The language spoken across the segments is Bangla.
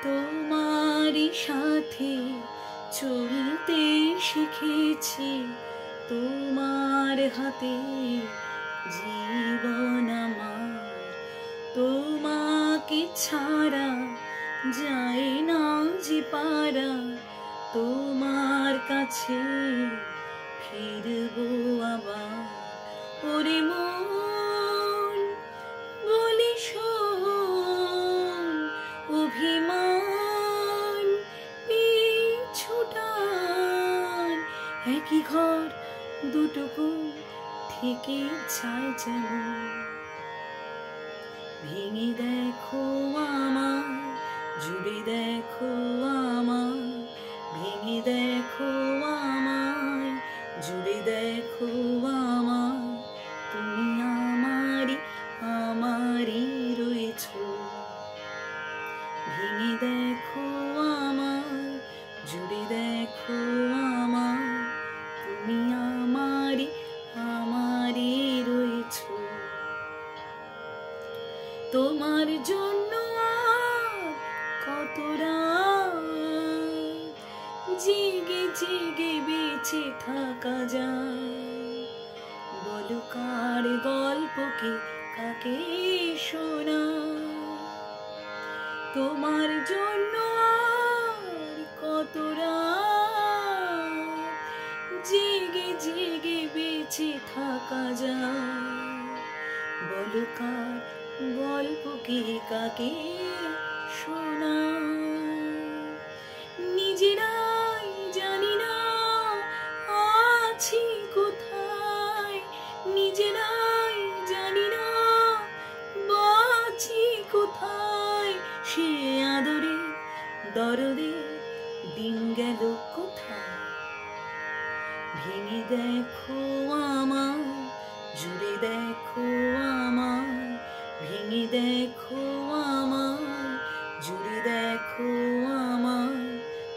তোমারই সাথে চলতে শিখেছি, তোমার হাতে জীবন আমার। তোমাকে ছাড়া যায় না যে পারা, তোমার কাছে ফিরবো আবার। ওরে মন বলি শোন, অভিমান পিছুটান, একই ঘর দুটুকু থেকে যায় যেমন। ভেঙে দেখো আমায়, জুড়ে দেখো আমায়, ভেঙে দেখো আমায়, জুড়ে দেখো আমায়, তুমি আমারই আমারই রয়েছো। ভেঙে দেখো আমায়, জুড়ে দেখো আমায়, তুমি আমারই আমারই রয়েছো। তোমার জন্য আর কত রাত জেগে জেগে বেঁচে থাকা যায়। বলো কার গল্পকে কাকে শোনা, তোমার জন্য আর কত রাত জেগে জেগে বেঁচে থাকা যায়। বলো কার গল্পকে কাকে শোনা। নিজেরাই জানি না আছি কোথায়, নিজেরাই জানি না বাঁচি কোথায়। সে আদরে দরদে দিন গেল কোথায়। ভেঙে দেখো আমায়, জুড়ে দেখো আমায়, ভেঙে দেখো আমায়, জুড়ে দেখো আমায়,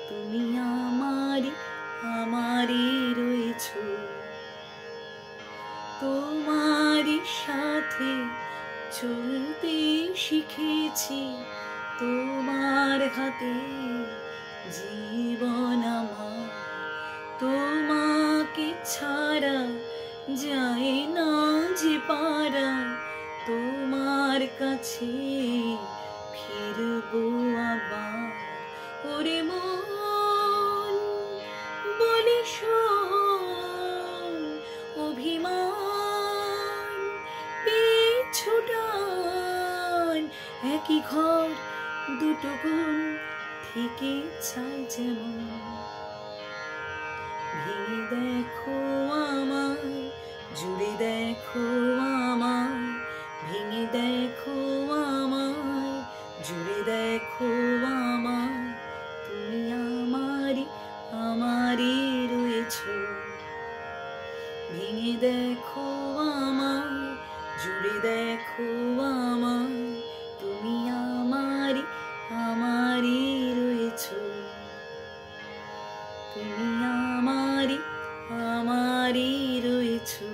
তুমি আমারই আমারই রয়েছো। তোমারই সাথে চলতে শিখেছি, তোমার হাতে জীবন আমার। তোমাকে ছাড়া যায় না যে পারা, তোমার কাছে ফিরবো আবার। ওরে মন বলি শোন, অভিমান পিছুটান, একই ঘর দুটো গুণ থেকে চাই যেমন। ভেঙে দেখো আমায়, জুড়ে দেখো আমায়, ভেঙে দেখো আমায়, জুড়ে দেখো আমায়, তুমি আমারই আমারই রয়েছো। ভেঙে দেখো আমায়, জুড়ে দেখো আমায়, তুমি আমারই আমারই রয়েছো। তুমি আমারই আমারই রয়েছো।